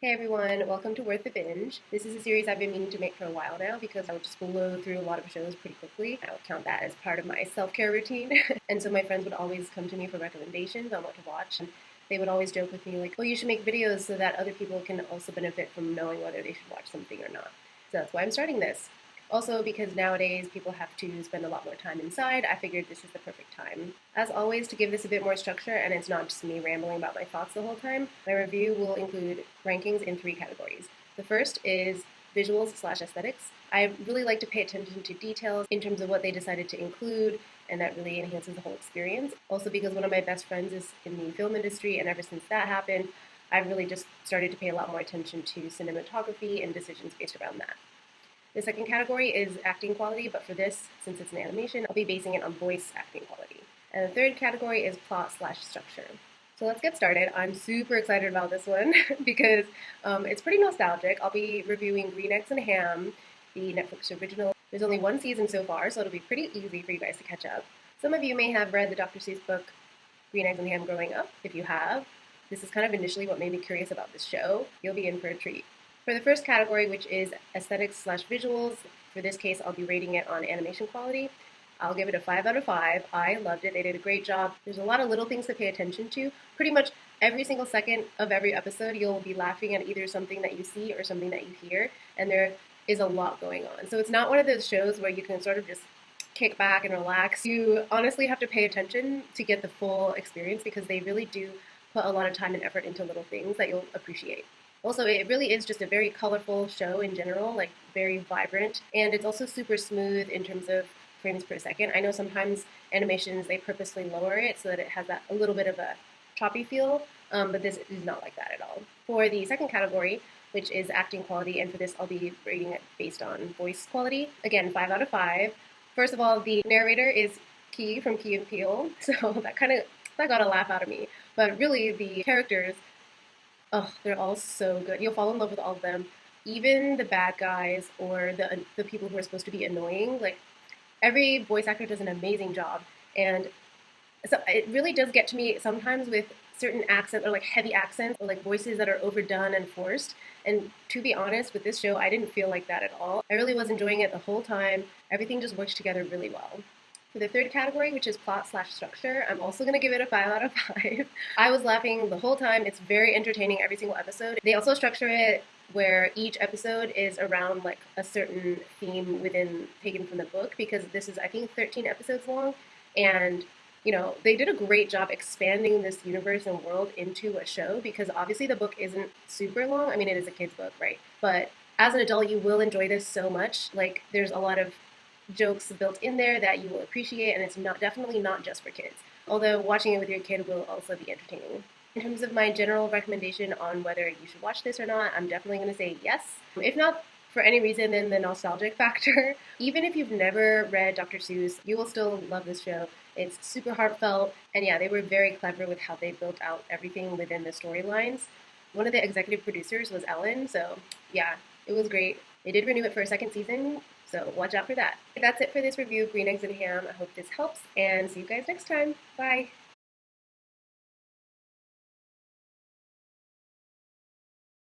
Hey everyone, welcome to Worth the Binge. This is a series I've been meaning to make for a while now because I would just blow through a lot of shows pretty quickly. I would count that as part of my self-care routine. And so my friends would always come to me for recommendations on what to watch. And they would always joke with me like, oh, you should make videos so that other people can also benefit from knowing whether they should watch something or not. So that's why I'm starting this. Also, because nowadays people have to spend a lot more time inside, I figured this is the perfect time. As always, to give this a bit more structure and it's not just me rambling about my thoughts the whole time, my review will include rankings in three categories. The first is visuals/aesthetics. I really like to pay attention to details in terms of what they decided to include, and that really enhances the whole experience. Also, because one of my best friends is in the film industry, and ever since that happened, I've really just started to pay a lot more attention to cinematography and decisions based around that. The second category is acting quality, but for this, since it's an animation, I'll be basing it on voice acting quality. And the third category is plot/structure. So let's get started. I'm super excited about this one because it's pretty nostalgic. I'll be reviewing Green Eggs and Ham, the Netflix original. There's only one season so far, so it'll be pretty easy for you guys to catch up. Some of you may have read the Dr. Seuss book Green Eggs and Ham growing up. If you have, this is kind of initially what made me curious about this show. You'll be in for a treat. For the first category, which is aesthetics/visuals, for this case, I'll be rating it on animation quality. I'll give it a 5 out of 5. I loved it. They did a great job. There's a lot of little things to pay attention to. Pretty much every single second of every episode, you'll be laughing at either something that you see or something that you hear, and there is a lot going on. So it's not one of those shows where you can sort of just kick back and relax. You honestly have to pay attention to get the full experience because they really do put a lot of time and effort into little things that you'll appreciate. Also, it really is just a very colorful show in general, like very vibrant, and it's also super smooth in terms of frames per second. I know sometimes animations, they purposely lower it so that it has that a little bit of a choppy feel, but this is not like that at all. For the second category, which is acting quality, and for this I'll be rating it based on voice quality. Again, 5 out of 5. First of all, the narrator is Key from Key and Peele, so that got a laugh out of me. But really, the characters, oh, they're all so good. You'll fall in love with all of them. Even the bad guys or the people who are supposed to be annoying, like every voice actor does an amazing job. And so it really does get to me sometimes with certain accents or like heavy accents or like voices that are overdone and forced. And to be honest, with this show, I didn't feel like that at all. I really was enjoying it the whole time. Everything just works together really well. For the third category, which is plot/structure, I'm also going to give it a 5 out of 5. I was laughing the whole time. It's very entertaining every single episode. They also structure it where each episode is around like a certain theme taken from the book, because this is, I think, 13 episodes long. And they did a great job expanding this universe and world into a show, because obviously the book isn't super long. I mean, it is a kid's book, right? But as an adult, you will enjoy this so much. Like, there's a lot of jokes built in there that you will appreciate, and it's definitely not just for kids. Although watching it with your kid will also be entertaining. In terms of my general recommendation on whether you should watch this or not, I'm definitely going to say yes. If not for any reason than the nostalgic factor, even if you've never read Dr. Seuss, you will still love this show. It's super heartfelt, and yeah, they were very clever with how they built out everything within the storylines. One of the executive producers was Ellen, so yeah, it was great. They did renew it for a second season, so watch out for that. That's it for this review of Green Eggs and Ham. I hope this helps, and see you guys next time. Bye!